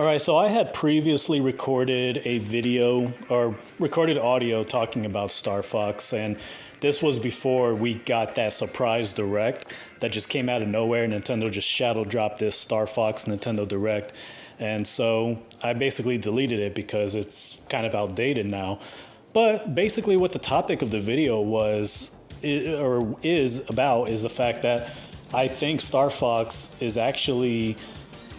All right, so I had previously recorded a video or recorded audio talking about Star Fox, and this was before we got that surprise direct that just came out of nowhere. Nintendo just shadow dropped this Star Fox Nintendo Direct, and so I basically deleted it because it's kind of outdated now. But basically, what the topic of the video is about is the fact that I think Star Fox is actually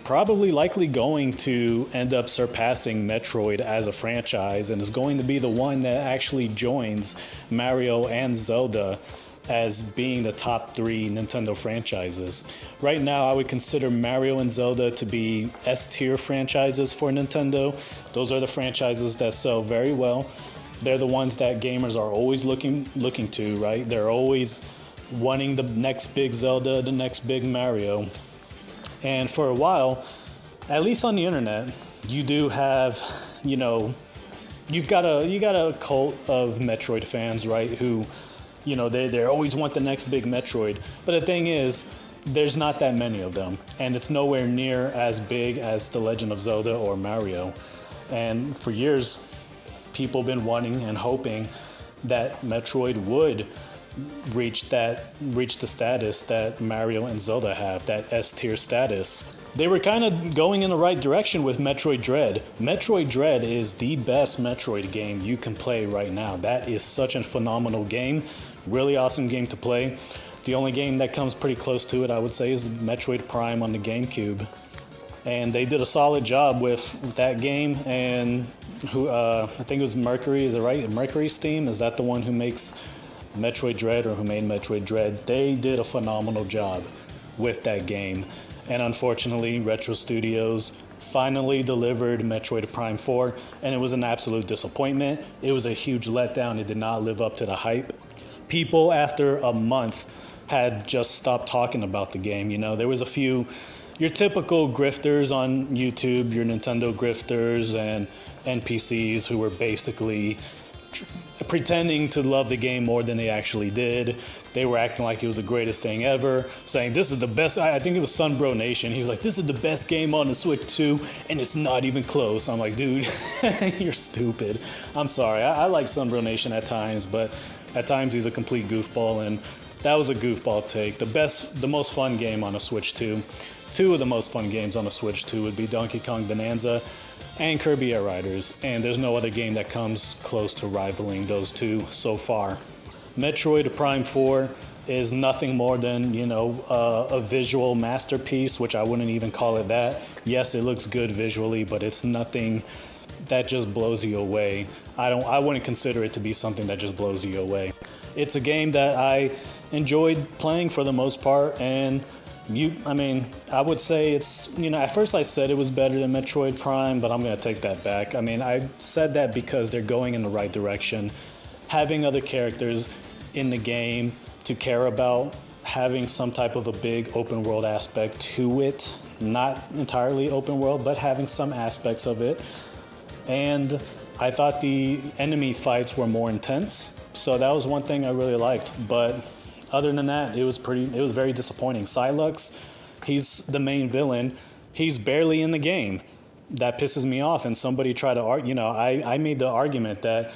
probably likely going to end up surpassing Metroid as a franchise and is going to be the one that actually joins Mario and Zelda as being the top three Nintendo franchises. Right now, I would consider Mario and Zelda to be S-tier franchises for Nintendo. Those are the franchises that sell very well. They're the ones that gamers are always looking to, right? They're always wanting the next big Zelda, the next big Mario. And for a while, at least on the internet, you do have, you've got a cult of Metroid fans, right? Who, they always want the next big Metroid. But the thing is, there's not that many of them, and it's nowhere near as big as The Legend of Zelda or Mario. And for years, people have been wanting and hoping that Metroid would reach the status that Mario and Zelda have, that S-tier status. They were kind of going in the right direction with Metroid Dread. Metroid Dread is the best Metroid game you can play right now. That is such a phenomenal game, really awesome game to play. The only game that comes pretty close to it, I would say, is Metroid Prime on the GameCube. And they did a solid job with that game, and I think it was Mercury, is it right? Mercury Steam, is that the one who makes Metroid Dread, or who made Metroid Dread? They did a phenomenal job with that game. And unfortunately, Retro Studios finally delivered Metroid Prime 4, and it was an absolute disappointment. It was a huge letdown. It did not live up to the hype. People, after a month, had just stopped talking about the game. There was a few, your typical grifters on YouTube, your Nintendo grifters and NPCs who were basically pretending to love the game more than they actually did. They were acting like it was the greatest thing ever, saying this is the best. I think it was Sunbro Nation. He was like, this is the best game on the Switch 2, and it's not even close. I'm like, dude, you're stupid. I'm sorry. I like Sunbro Nation at times, but at times he's a complete goofball, and that was a goofball take. The most fun game on a Switch 2. Two of the most fun games on a Switch 2 would be Donkey Kong Bonanza and Kirby Air Riders, and there's no other game that comes close to rivaling those two so far. Metroid Prime 4 is nothing more than, a visual masterpiece, which I wouldn't even call it that. Yes, it looks good visually, but it's nothing that just blows you away. I wouldn't consider it to be something that just blows you away. It's a game that I enjoyed playing for the most part, and I would say it's, at first I said it was better than Metroid Prime, but I'm going to take that back. I said that because they're going in the right direction. Having other characters in the game to care about, having some type of a big open world aspect to it, not entirely open world, but having some aspects of it. And I thought the enemy fights were more intense, so that was one thing I really liked. But other than that, it was very disappointing. Psylux, he's the main villain. He's barely in the game. That pisses me off. And somebody tried to argue, I made the argument that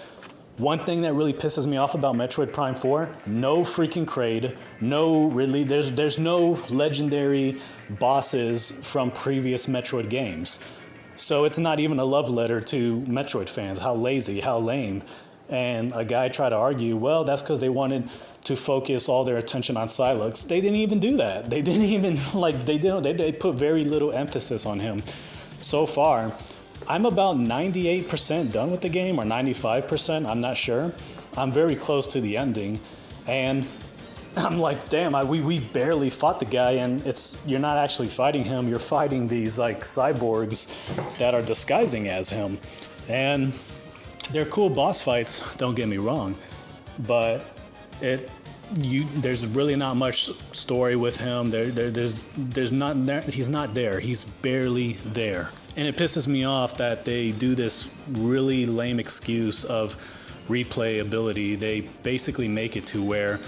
one thing that really pisses me off about Metroid Prime 4, no freaking Kraid, there's no legendary bosses from previous Metroid games. So it's not even a love letter to Metroid fans. How lazy, how lame. And a guy tried to argue, well, that's because they wanted to focus all their attention on Psylux. They didn't even do that. They didn't even, they put very little emphasis on him. So far, I'm about 98% done with the game, or 95%, I'm not sure. I'm very close to the ending. And I'm like, damn, we barely fought the guy, and you're not actually fighting him, you're fighting these cyborgs that are disguising as him. And they're cool boss fights, don't get me wrong, but there's really not much story with him. There's not there. He's not there. He's barely there, and it pisses me off that they do this really lame excuse of replayability. They basically make it to where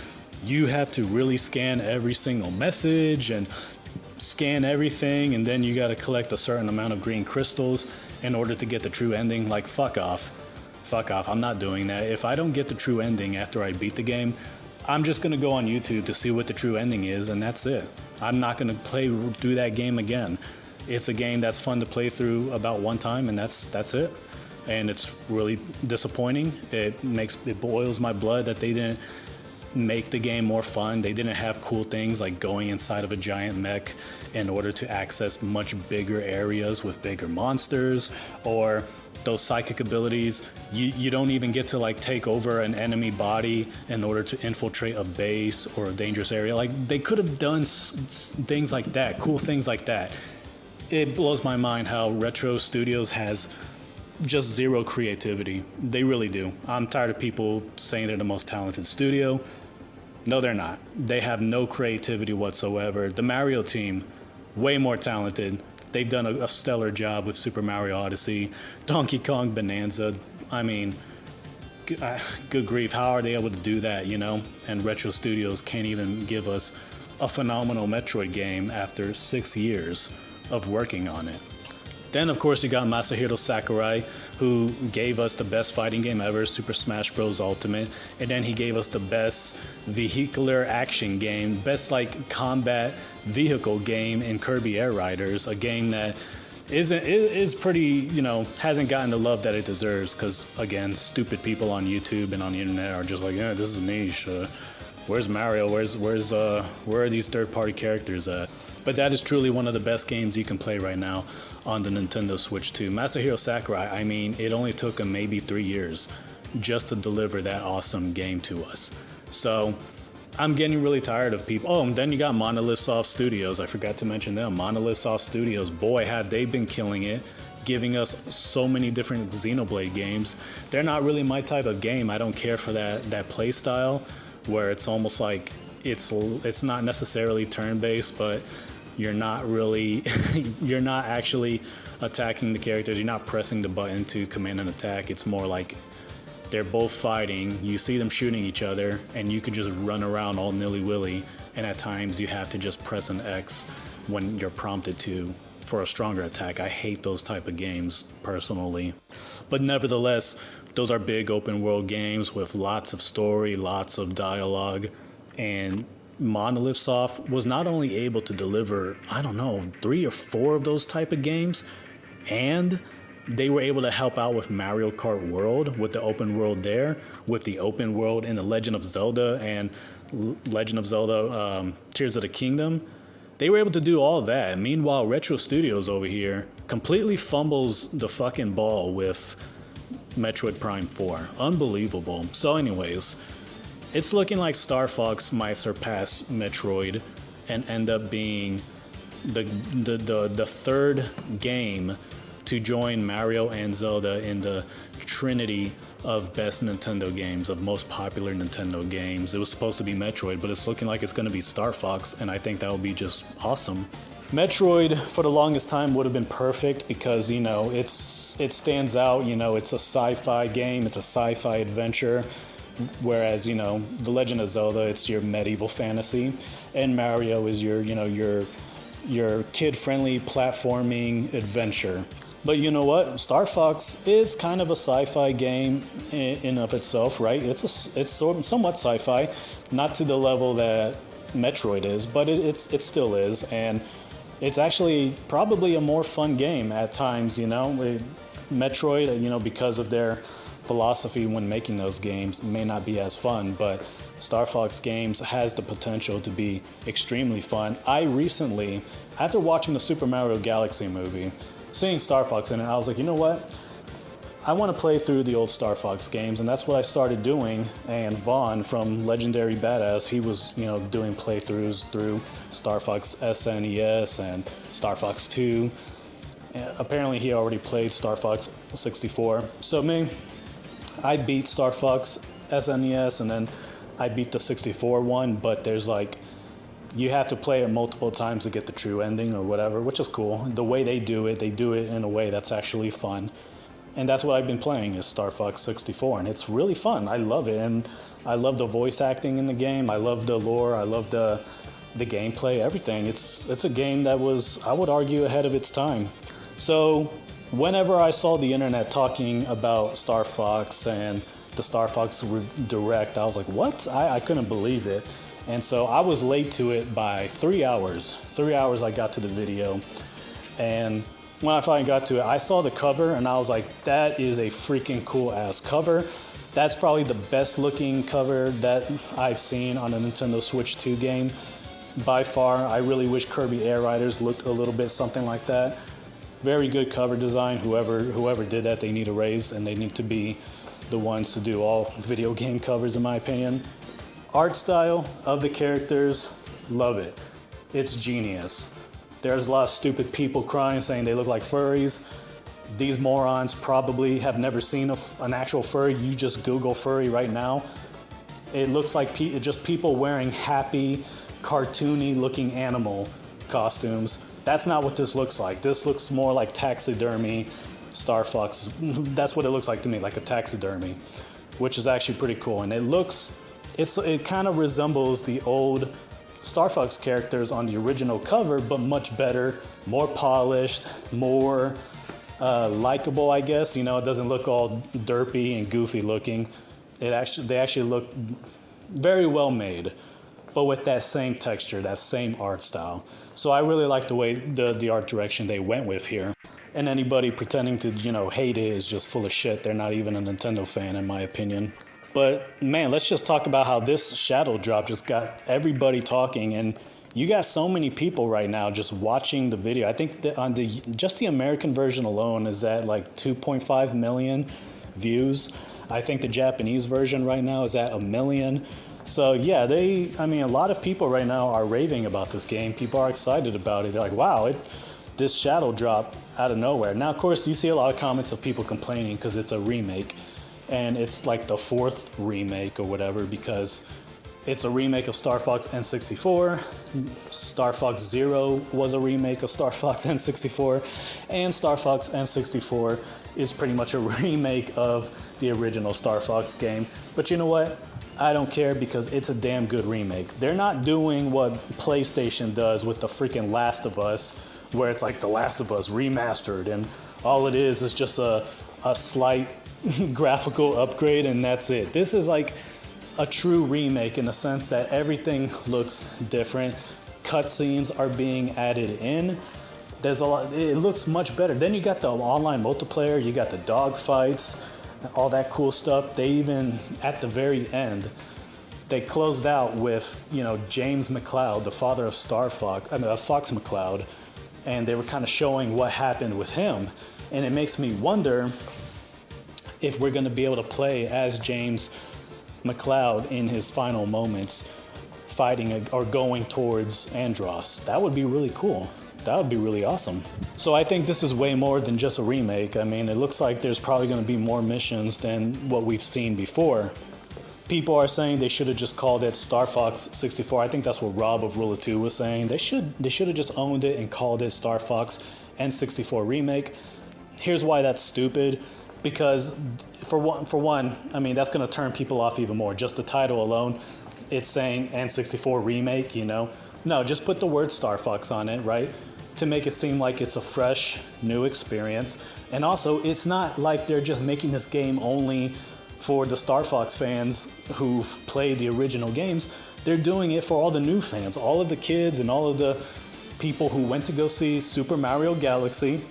you have to really scan every single message and scan everything, and then you got to collect a certain amount of green crystals in order to get the true ending. Like, fuck off. Fuck off. I'm not doing that. If I don't get the true ending after I beat the game, I'm just going to go on YouTube to see what the true ending is, and that's it. I'm not going to play through that game again. It's a game that's fun to play through about one time, and that's it. And it's really disappointing. It boils my blood that they didn't make the game more fun. They didn't have cool things like going inside of a giant mech in order to access much bigger areas with bigger monsters, or those psychic abilities. You don't even get to like take over an enemy body in order to infiltrate a base or a dangerous area. Like, they could have done things like that, cool things like that. It blows my mind how Retro Studios has just zero creativity. They really do. I'm tired of people saying they're the most talented studio. No, they're not. They have no creativity whatsoever. The Mario team, way more talented. They've done a stellar job with Super Mario Odyssey, Donkey Kong Bonanza. I mean, good grief, how are they able to do that, you know? And Retro Studios can't even give us a phenomenal Metroid game after 6 years of working on it. Then, of course, you got Masahiro Sakurai, who gave us the best fighting game ever, Super Smash Bros. Ultimate. And then he gave us the best vehicular action game, best like combat vehicle game in Kirby Air Riders, a game that is pretty, you know, hasn't gotten the love that it deserves, because, again, stupid people on YouTube and on the internet are just like, yeah, this is niche. Where's Mario? Where are these third-party characters at? But that is truly one of the best games you can play right now on the Nintendo Switch 2. Masahiro Sakurai, I mean, it only took him maybe 3 years just to deliver that awesome game to us. So I'm getting really tired of people. Oh, and then you got Monolith Soft Studios. I forgot to mention them. Monolith Soft Studios, boy, have they been killing it, giving us so many different Xenoblade games. They're not really my type of game. I don't care for that play style where it's almost like it's not necessarily turn-based, but you're not actually attacking the characters. You're not pressing the button to command an attack. It's more like they're both fighting. You see them shooting each other, and you can just run around all nilly-willy. And at times, you have to just press an X when you're prompted to for a stronger attack. I hate those type of games personally. But nevertheless, those are big open-world games with lots of story, lots of dialogue, and Monolith Soft was not only able to deliver, 3 or 4 of those type of games, and they were able to help out with Mario Kart World, with the open world there, with the open world in The Legend of Zelda and Legend of Zelda Tears of the Kingdom. They were able to do all that. Meanwhile, Retro Studios over here completely fumbles the fucking ball with Metroid Prime 4. Unbelievable. So anyways, it's looking like Star Fox might surpass Metroid and end up being the third game to join Mario and Zelda in the Trinity of best Nintendo games, of most popular Nintendo games. It was supposed to be Metroid, but it's looking like it's going to be Star Fox, and I think that would be just awesome. Metroid, for the longest time, would have been perfect because, you know, it stands out. You know, it's a sci-fi game, it's a sci-fi adventure. Whereas, you know, The Legend of Zelda, it's your medieval fantasy, and Mario is your kid-friendly platforming adventure. But you know what? Star Fox is kind of a sci-fi game in of itself, right? It's somewhat sci-fi, not to the level that Metroid is, but it still is, and it's actually probably a more fun game at times. You know, Metroid, you know, because of their philosophy when making those games, may not be as fun, but Star Fox games has the potential to be extremely fun. I recently, after watching the Super Mario Galaxy movie, seeing Star Fox in it, I was like, you know what? I want to play through the old Star Fox games, and that's what I started doing. And Vaughn from Legendary Badass, he was, you know, doing playthroughs through Star Fox SNES and Star Fox 2. Apparently, he already played Star Fox 64. So me, I beat Star Fox SNES, and then I beat the 64 one, but there's like, you have to play it multiple times to get the true ending or whatever, which is cool. The way they do it in a way that's actually fun. And that's what I've been playing is Star Fox 64, and it's really fun. I love it, and I love the voice acting in the game. I love the lore. I love the the gameplay, everything. It's a game that was, I would argue, ahead of its time. So whenever I saw the internet talking about Star Fox and the Star Fox Direct, I was like, what? I couldn't believe it. And so I was late to it by 3 hours. 3 hours I got to the video. And when I finally got to it, I saw the cover and I was like, that is a freaking cool ass cover. That's probably the best looking cover that I've seen on a Nintendo Switch 2 game by far. I really wish Kirby Air Riders looked a little bit something like that. Very good cover design. Whoever did that, they need a raise, and they need to be the ones to do all video game covers, in my opinion. Art style of the characters, love it. It's genius. There's a lot of stupid people crying saying they look like furries. These morons probably have never seen an actual furry. You just Google furry right now. It looks like just people wearing happy, cartoony looking animal costumes. That's not what this looks like. This looks more like taxidermy Star Fox. That's what it looks like to me, like a taxidermy, which is actually pretty cool. And it kind of resembles the old Star Fox characters on the original cover, but much better, more polished, more likable, I guess. You know, it doesn't look all derpy and goofy looking. They actually look very well made, but with that same texture, that same art style. So I really like the way the art direction they went with here. And anybody pretending to, hate it is just full of shit. They're not even a Nintendo fan, in my opinion. But man, let's just talk about how this shadow drop just got everybody talking, and you got so many people right now just watching the video. I think that on just the American version alone is at like 2.5 million views. I think the Japanese version right now is at 1 million. So yeah, a lot of people right now are raving about this game. People are excited about it. They're like, wow, this shadow drop out of nowhere. Now, of course, you see a lot of comments of people complaining because it's a remake. And it's like the 4th remake or whatever, because it's a remake of Star Fox N64. Star Fox Zero was a remake of Star Fox N64. And Star Fox N64 is pretty much a remake of the original Star Fox game. But you know what? I don't care, because it's a damn good remake. They're not doing what PlayStation does with the freaking Last of Us, where it's like The Last of Us remastered, and all it is just a slight graphical upgrade, and that's it. This is like a true remake in the sense that everything looks different. Cutscenes are being added in. There's a lot. It looks much better. Then you got the online multiplayer. You got the dog fights, all that cool stuff. They even, at the very end, they closed out with, James McCloud, the father of Fox McCloud, and they were kind of showing what happened with him. And it makes me wonder if we're going to be able to play as James McCloud in his final moments, fighting or going towards Andros. That would be really cool. That would be really awesome. So I think this is way more than just a remake. I mean, it looks like there's probably going to be more missions than what we've seen before. People are saying they should have just called it Star Fox 64. I think that's what Rob of Rule of Two was saying. They should have just owned it and called it Star Fox N64 Remake. Here's why that's stupid. Because for one, I mean, that's going to turn people off even more. Just the title alone, it's saying N64 Remake, No, just put the word Star Fox on it, right? To make it seem like it's a fresh, new experience. And also, it's not like they're just making this game only for the Star Fox fans who've played the original games. They're doing it for all the new fans, all of the kids and all of the people who went to go see Super Mario Galaxy,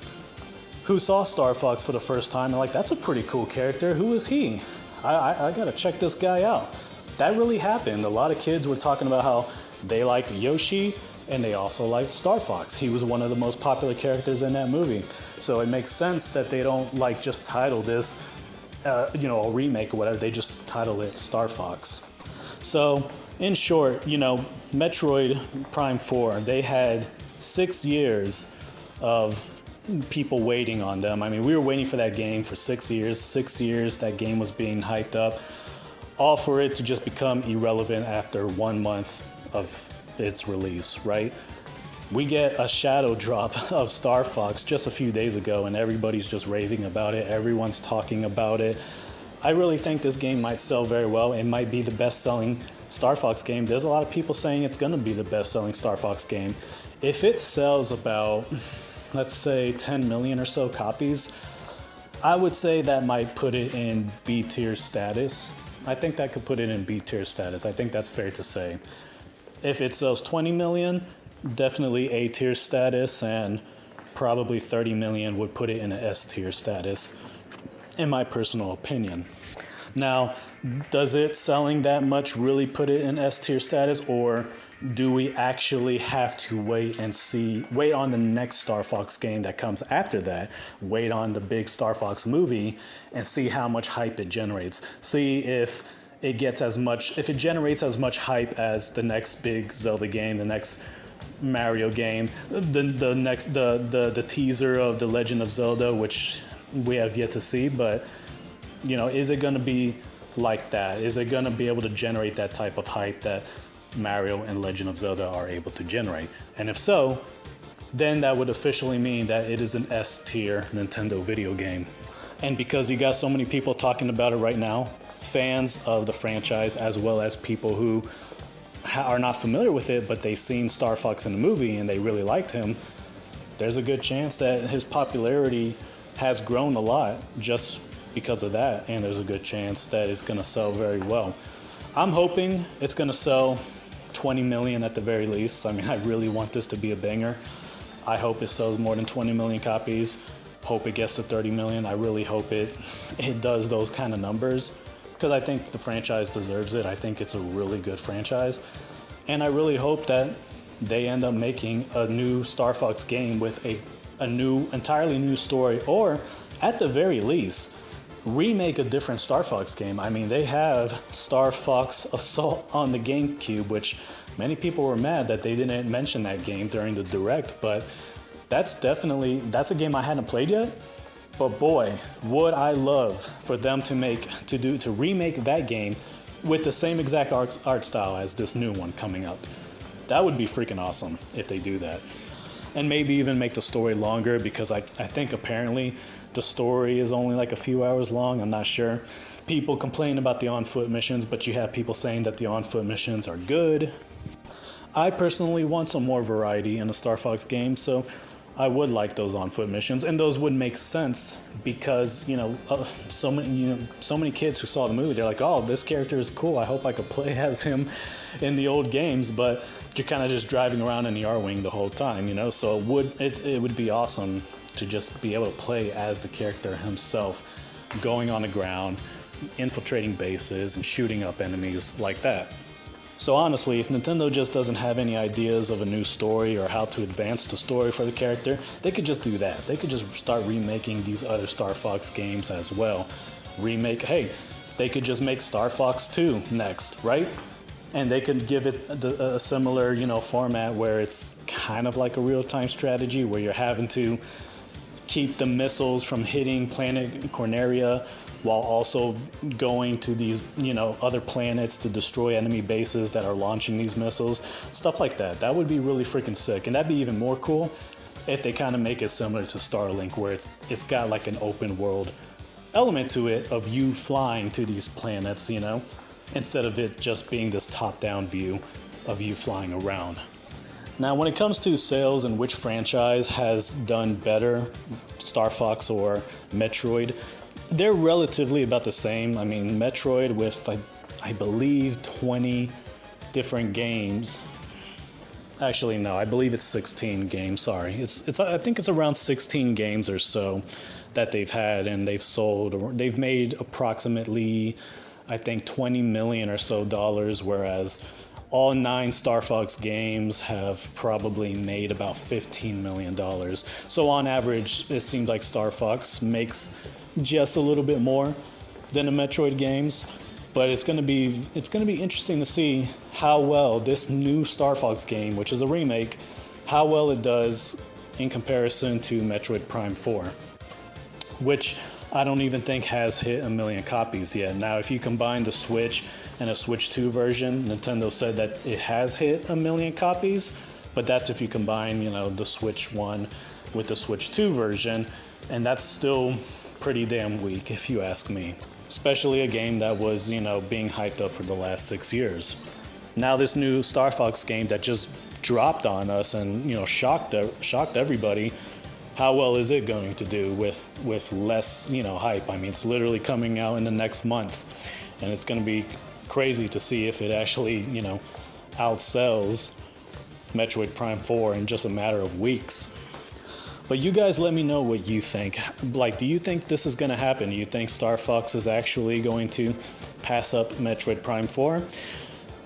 who saw Star Fox for the first time and like, that's a pretty cool character. Who is he? I gotta check this guy out. That really happened. A lot of kids were talking about how they liked Yoshi and they also liked Star Fox. He was one of the most popular characters in that movie. So it makes sense that they don't just title this, a remake or whatever. They just title it Star Fox. So in short, Metroid Prime 4, they had 6 years of people waiting on them. I mean, we were waiting for that game for 6 years. 6 years that game was being hyped up, all for it to just become irrelevant after 1 month of its release, right? We get a shadow drop of Star Fox just a few days ago, and everybody's just raving about it. Everyone's talking about it. I really think this game might sell very well. It might be the best-selling Star Fox game, there's a lot of people saying it's going to be the best-selling Star Fox game. If it sells about, let's say, 10 million or so copies, I would say that might put it in B-tier status. I think that could put it in B-tier status. I think that's fair to say. If it sells 20 million, definitely A-tier status, and probably 30 million would put it in an S-tier status, in my personal opinion. Now, does it selling that much really put it in S-tier status, or do we actually have to wait on the next Star Fox game that comes after that, wait on the big Star Fox movie, and see how much hype it generates? See if it generates as much hype as the next big Zelda game, the next Mario game, the teaser of The Legend of Zelda, which we have yet to see, but is it going to be like that? Is it going to be able to generate that type of hype that Mario and Legend of Zelda are able to generate? And if so, then that would officially mean that it is an S-tier Nintendo video game. And because you got so many people talking about it right now, fans of the franchise as well as people who are not familiar with it, but they've seen Star Fox in the movie and they really liked him, there's a good chance that his popularity has grown a lot just because of that, and there's a good chance that it's going to sell very well. I'm hoping it's going to sell 20 million at the very least. I mean, I really want this to be a banger. I hope it sells more than 20 million copies. Hope it gets to 30 million. I really hope it does those kind of numbers, because I think the franchise deserves it. I think it's a really good franchise, and I really hope that they end up making a new Star Fox game with a entirely new story, or at the very least, remake a different Star Fox game. I mean, they have Star Fox Assault on the GameCube, which many people were mad that they didn't mention that game during the Direct, but that's a game I hadn't played yet. But boy, would I love for them to remake that game with the same exact art style as this new one coming up. That would be freaking awesome if they do that. And maybe even make the story longer, because I think apparently the story is only like a few hours long. I'm not sure. People complain about the on-foot missions, but you have people saying that the on-foot missions are good. I personally want some more variety in a Star Fox game, so I would like those on-foot missions, and those would make sense because so many kids who saw the movie, they're like, "Oh, this character is cool. I hope I could play as him in the old games." But you're kind of just driving around in the R-wing the whole time, So it would be awesome to just be able to play as the character himself, going on the ground, infiltrating bases, and shooting up enemies like that. So honestly, if Nintendo just doesn't have any ideas of a new story or how to advance the story for the character, they could just do that. They could just start remaking these other Star Fox games as well. They could just make Star Fox 2 next, right? And they could give it a similar, format where it's kind of like a real-time strategy where you're having to keep the missiles from hitting planet Corneria while also going to these, other planets to destroy enemy bases that are launching these missiles. Stuff like that. That would be really freaking sick. And that'd be even more cool if they kind of make it similar to Starlink, where it's got like an open world element to it of you flying to these planets, instead of it just being this top-down view of you flying around. Now, when it comes to sales and which franchise has done better, Star Fox or Metroid, they're relatively about the same. I mean, Metroid with, I believe, 20 different games. Actually, no, I believe it's 16 games, sorry. I think it's around 16 games or so that they've had, and they've sold, or they've made approximately, I think, $20 million or so, whereas all 9 Star Fox games have probably made about $15 million. So on average, it seems like Star Fox makes just a little bit more than the Metroid games, but it's going to be interesting to see how well this new Star Fox game, which is a remake, how well it does in comparison to Metroid Prime 4, which I don't even think has hit 1 million copies yet. Now, if you combine the Switch and a Switch 2 version, Nintendo said that it has hit 1 million copies, but that's if you combine, the Switch 1 with the Switch 2 version, and that's still pretty damn weak, if you ask me. Especially a game that was, being hyped up for the last 6 years. Now this new Star Fox game that just dropped on us and shocked everybody. How well is it going to do with less hype? I mean, it's literally coming out in the next month, and it's going to be crazy to see if it actually outsells Metroid Prime 4 in just a matter of weeks. But you guys let me know what you think. Like, do you think this is going to happen? Do you think Star Fox is actually going to pass up Metroid Prime 4?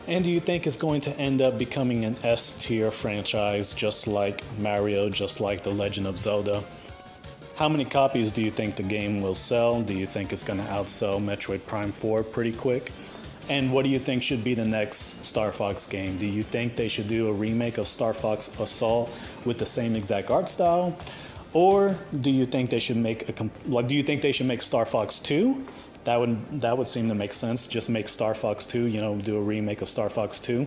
And do you think it's going to end up becoming an S-tier franchise just like Mario, just like The Legend of Zelda? How many copies do you think the game will sell? Do you think it's going to outsell Metroid Prime 4 pretty quick? And what do you think should be the next Star Fox game? Do you think they should do a remake of Star Fox Assault with the same exact art style? Or do you think they should make Star Fox 2? That would seem to make sense. Just make Star Fox 2, do a remake of Star Fox 2.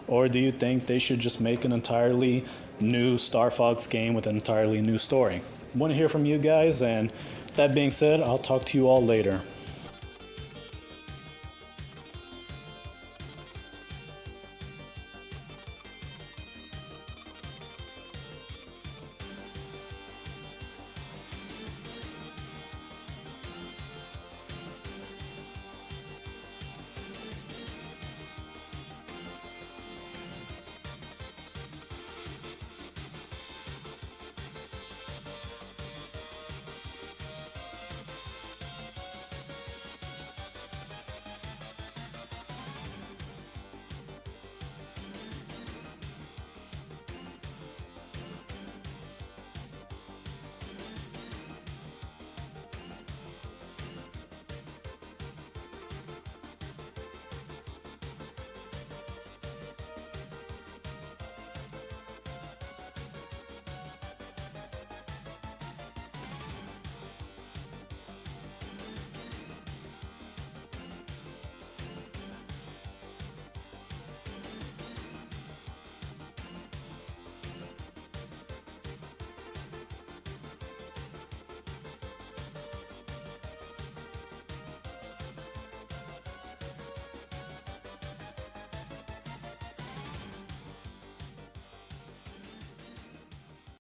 Or do you think they should just make an entirely new Star Fox game with an entirely new story? I want to hear from you guys, and that being said, I'll talk to you all later.